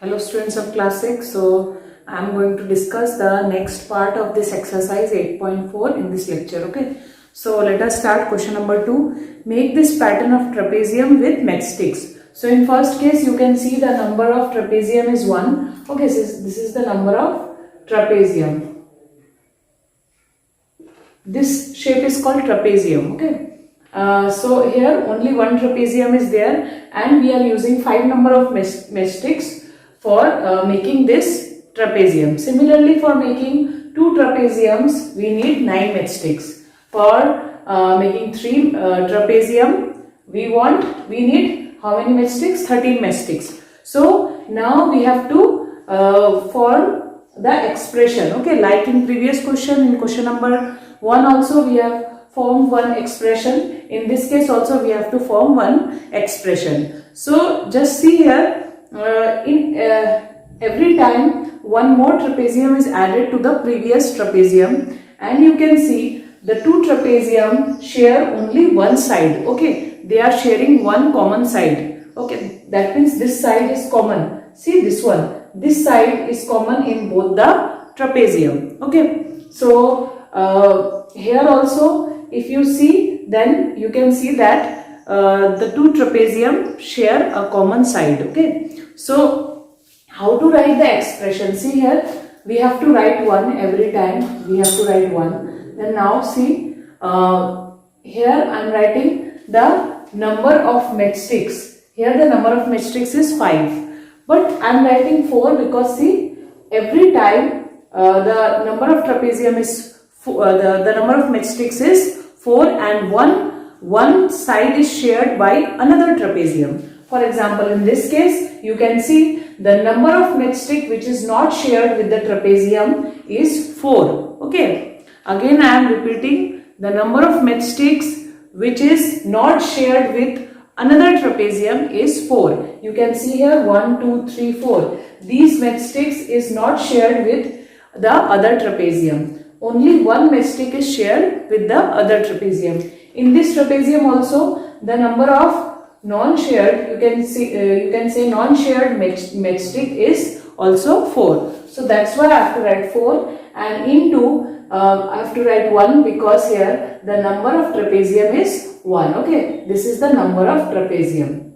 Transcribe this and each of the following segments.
Hello students of class 6. So I am going to discuss the next part of this exercise 8.4 in this lecture. Okay. So let us start question number 2. Make this pattern of trapezium with matchsticks. So in first case you can see the number of trapezium is 1. Okay, so this is the number of trapezium. This shape is called trapezium. Okay. So here only one trapezium is there and we are using 5 number of matchsticks for making this trapezium. Similarly, for making 2 trapeziums, we need 9 matchsticks. For making 3 trapezium, we need how many matchsticks? 13 matchsticks. So now we have to form the expression. Okay, like in previous question, in question number 1 also we have formed one expression. In this case also we have to form one expression. So just see here. Every time one more trapezium is added to the previous trapezium, and you can see the 2 trapezium share only one side. Okay, they are sharing one common side. Okay, that means this side is common. See this one, this side is common in both the trapezium. Okay, so here also if you see, then you can see that the 2 trapezium share a common side. Okay, so how to write the expression? See here, we have to write 1 every time. We have to write 1. Then now see, here I am writing the number of matchsticks. Here the number of matchsticks is 5. But I am writing 4 because see, every time the number of trapezium is the number of matchsticks is 4 and one side is shared by another trapezium. For example, in this case, you can see the number of matchstick which is not shared with the trapezium is 4. Okay. Again, I am repeating, the number of matchsticks which is not shared with another trapezium is 4. You can see here 1, 2, 3, 4. These matchsticks is not shared with the other trapezium. Only one matchstick is shared with the other trapezium. In this trapezium also, the number of non-shared, you can say non-shared matchstick is also 4. So that's why I have to write 4, and into I have to write 1 because here the number of trapezium is 1. Okay, this is the number of trapezium.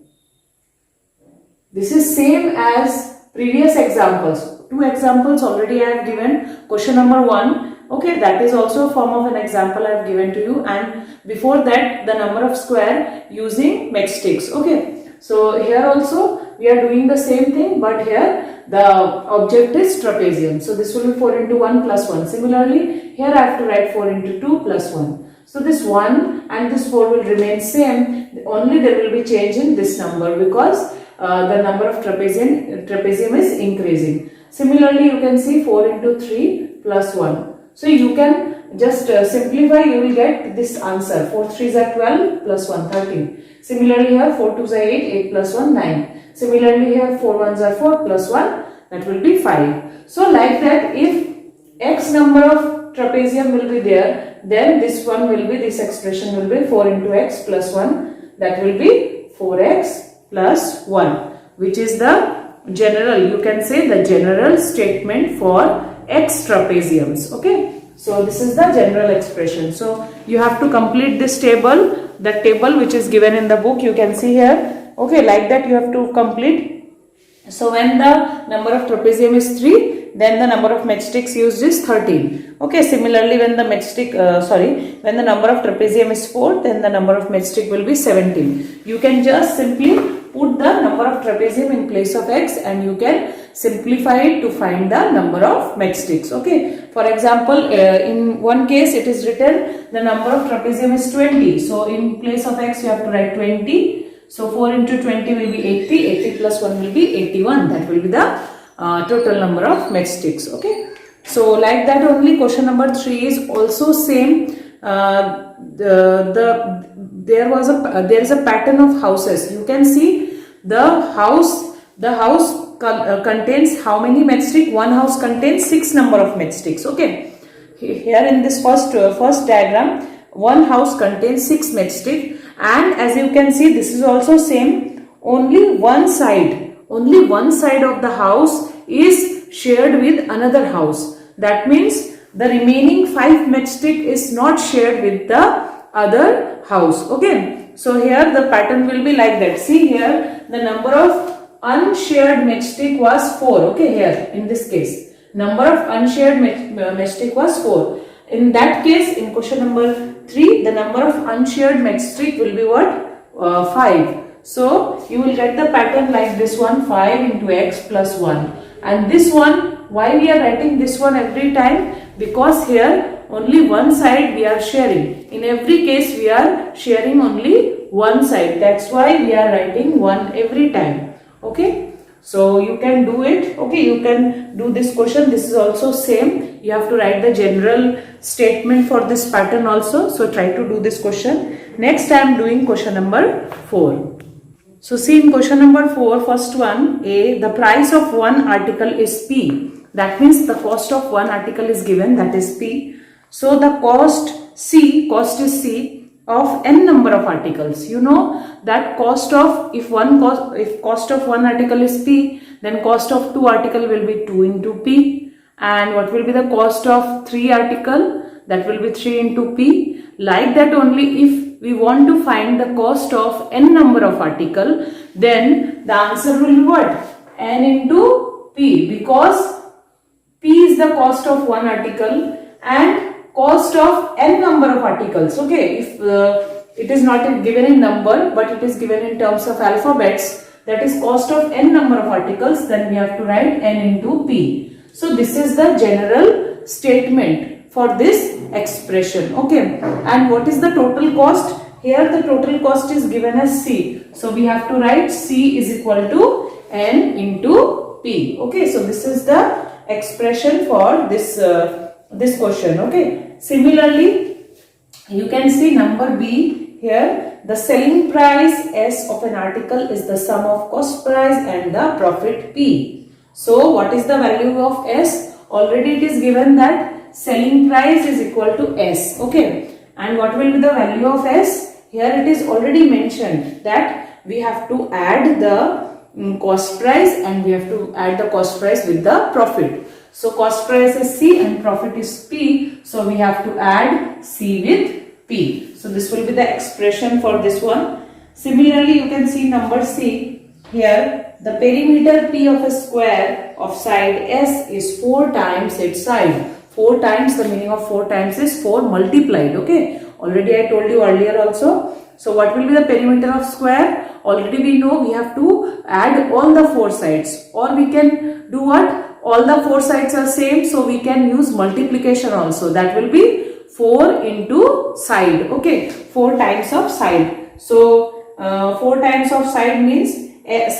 This is same as previous examples. 2 examples already I have given. Question number 1. Okay, that is also a form of an example I have given to you, and before that the number of square using matchsticks. Okay, so here also we are doing the same thing, but here the object is trapezium. So this will be 4 into 1 plus 1. Similarly, here I have to write 4 into 2 plus 1. So this 1 and this 4 will remain same, only there will be change in this number because the number of trapezium is increasing. Similarly, you can see 4 into 3 plus 1. So you can just simplify, you will get this answer. 4 3s are 12 plus 1 13. Similarly here 4 2s are 8, 8 plus 1 9. Similarly here 4 1s are 4 plus 1, that will be 5. So like that, if x number of trapezium will be there, then this one will be, this expression will be 4 into x plus 1, that will be 4x plus 1, which is the general, you can say the general statement for x trapeziums. Okay, so this is the general expression. So you have to complete this table, the table which is given in the book, you can see here. Okay, like that you have to complete. So when the number of trapezium is 3, then the number of matchsticks used is 13. Okay, similarly when the when the number of trapezium is 4, then the number of matchstick will be 17. You can just simply put the number of trapezium in place of x and you can simplify it to find the number of matchsticks. Okay, for example, in one case it is written the number of trapezium is 20. So in place of x you have to write 20. So 4 into 20 will be 80. 80 plus 1 will be 81. That will be the total number of matchsticks. Okay, so like that only question number 3 is also same. There is a pattern of houses. You can see the house contains how many matchsticks? One house contains 6 number of matchsticks. Okay, here in this first diagram, one house contains 6 matchsticks, and as you can see, this is also same. Only one side only one side of the house is shared with another house. That means the remaining 5 matchstick is not shared with the other house. Okay. So here the pattern will be like that. See here, the number of unshared matchstick was 4. Okay, here in this case, number of unshared matchstick was 4. In that case, in question number 3, the number of unshared matchstick will be what? 5. So you will get the pattern like this one, 5 into x plus 1. And this one, why we are writing this one every time? Because here only one side we are sharing. In every case we are sharing only one side. That's why we are writing 1 every time. Okay. So you can do it. Okay, you can do this question. This is also same. You have to write the general statement for this pattern also. So try to do this question. Next I am doing question number 4. So see in question number 4, first one, A, the price of one article is P. That means the cost of one article is given, that is P. So the cost is C of n number of articles. You know that cost of, if cost of one article is P, then cost of 2 article will be 2 into P. And what will be the cost of 3 article? That will be 3 into P. Like that only, if we want to find the cost of n number of article, then the answer will be what? N into P, because P is the cost of one article and cost of n number of articles. Okay, if it is not given in number but it is given in terms of alphabets, that is cost of n number of articles, then we have to write n into P. So this is the general statement for this expression. Okay, and what is the total cost? Here the total cost is given as C. So we have to write C is equal to n into P. Okay, so this is the expression for this this question. Okay, similarly you can see number B here, the selling price S of an article is the sum of cost price and the profit P. So what is the value of S? Already it is given that selling price is equal to S. Okay, and what will be the value of S? Here it is already mentioned that we have to add the cost price and we have to add the cost price with the profit. So cost price is C and profit is P. So we have to add C with P. So this will be the expression for this one. Similarly, you can see number C here. The perimeter P of a square of side S is 4 times its side. 4 times, the meaning of 4 times is 4 multiplied. Okay. Already I told you earlier also. So what will be the perimeter of square? Already we know we have to add all the 4 sides, or we can do what? All the 4 sides are same, so we can use multiplication also. That will be 4 into side. Okay, 4 times of side. So 4 times of side means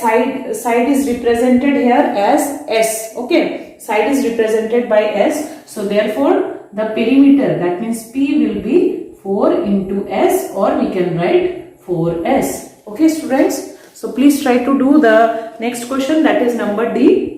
side is represented here as S. Okay, side is represented by S. So therefore the perimeter, that means P, will be 4 into S, or we can write 4S. Okay students, so please try to do the next question, that is number D.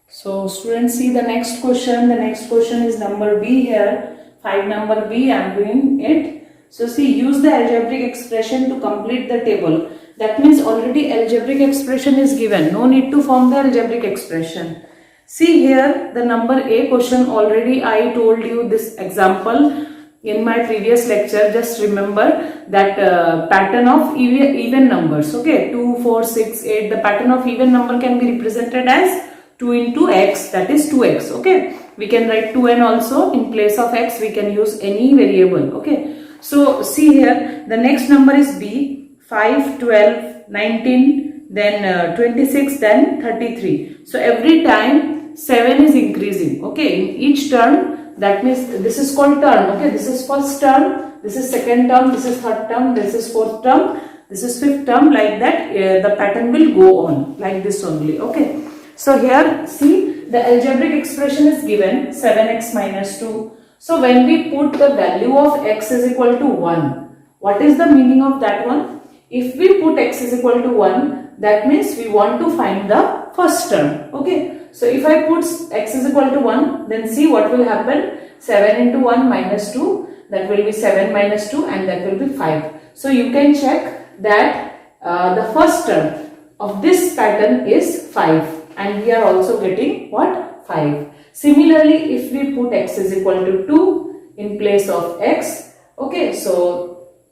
So students, see the next question. The next question is number B here. 5 number B, I am doing it. So see, use the algebraic expression to complete the table. That means already algebraic expression is given. No need to form the algebraic expression. See here the number A question, already I told you this example in my previous lecture. Just remember that pattern of even numbers. Okay, 2, 4, 6, 8. The pattern of even number can be represented as 2 into x, that is 2x. Okay, we can write 2n also. In place of x we can use any variable. Okay, so see here the next number is B. 5, 12, 19, then 26, then 33. So every time 7 is increasing. Okay, in each term, that means this is called term. Okay, this is first term, this is second term, this is third term, this is fourth term, this is fifth term. Like that the pattern will go on like this only. Okay, so here see the algebraic expression is given 7x minus 2. So when we put the value of x is equal to 1, what is the meaning of that one? If we put x is equal to 1, that means we want to find the first term. Okay, so if I put x is equal to 1, then see what will happen. 7 into 1 minus 2, that will be 7 minus 2, and that will be 5. So you can check that the first term of this pattern is 5, and we are also getting what? 5. Similarly, if we put x is equal to 2 in place of x, okay, so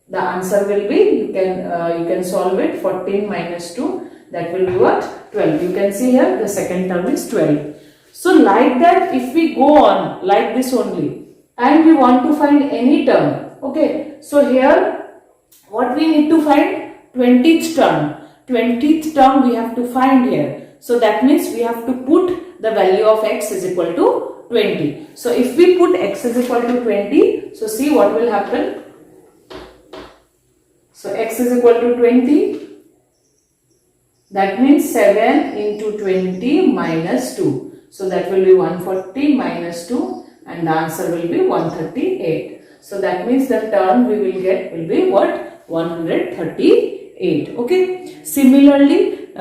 the answer will be, you can solve it, 14 minus 2, that will be what? 12. You can see here the second term is 12. So like that, if we go on like this only and we want to find any term, okay, so here what we need to find? 20th term. 20th term we have to find here. So that means we have to put the value of x is equal to 20. So if we put x is equal to 20, so see what will happen. So x is equal to 20. That means 7 into 20 minus 2. So that will be 140 minus 2, and the answer will be 138. So that means the term we will get will be what? 138. Okay. Similarly,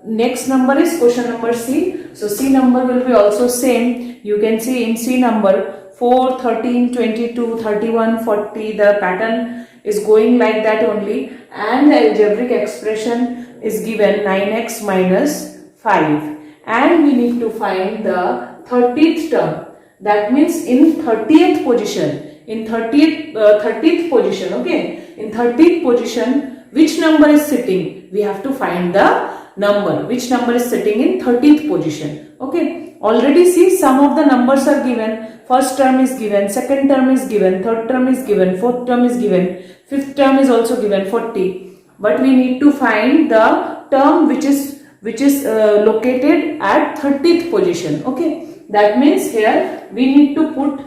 next number is question number C. So C number will be also same. You can see in C number 4, 13, 22, 31, 40. The pattern is going like that only, and the algebraic expression is given 9x minus 5. And we need to find the 30th term. That means in 30th position, in 30th position, okay, in 30th position, which number is sitting? We have to find the number, which number is sitting in 30th position, okay. Already see some of the numbers are given. First term is given, second term is given, third term is given, fourth term is given, fifth term is also given, 40. But we need to find the term which is located at 30th position, okay. That means here we need to put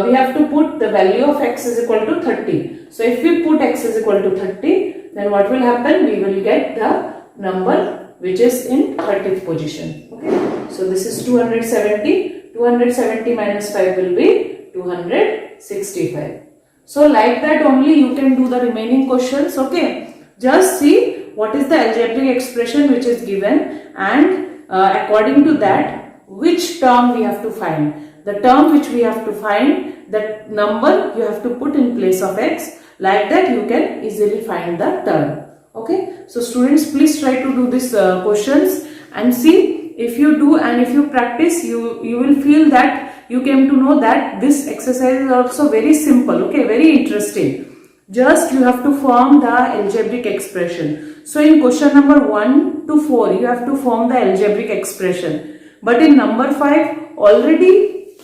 we have to put the value of x is equal to 30. So if we put x is equal to 30, then what will happen? We will get the number which is in 30th position, okay. So this is 270. 270 minus 5 will be 265. So like that only you can do the remaining questions, okay. Just see what is the algebraic expression which is given, and according to that which term we have to find. The term which we have to find, that number you have to put in place of x. Like that you can easily find the term, okay. So students, please try to do these questions and see. If you do and if you practice, you will feel that you came to know that this exercise is also very simple, okay, very interesting. Just you have to form the algebraic expression. So in question number 1 to 4, you have to form the algebraic expression. But in number 5, already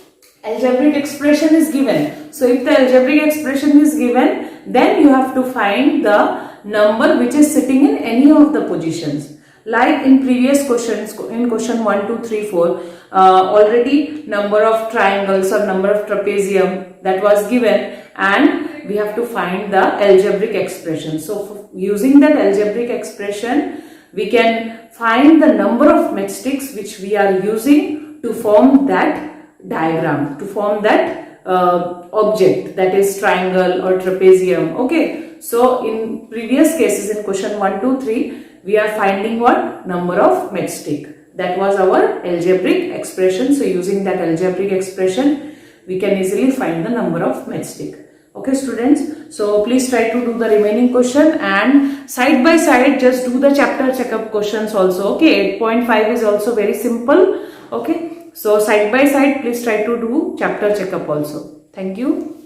algebraic expression is given. So if the algebraic expression is given, then you have to find the number which is sitting in any of the positions. Like in previous questions, in question 1, 2, 3, 4, already number of triangles or number of trapezium that was given, and we have to find the algebraic expression. So using that algebraic expression, we can find the number of matchsticks which we are using to form that diagram, to form that object, that is triangle or trapezium, okay. So in previous cases, in question 1, 2, 3, we are finding what? Number of matchstick. That was our algebraic expression. So using that algebraic expression, we can easily find the number of matchstick. Okay students, so please try to do the remaining question, and side by side just do the chapter checkup questions also, okay. 8.5 is also very simple, okay. So side by side please try to do chapter checkup also. Thank you.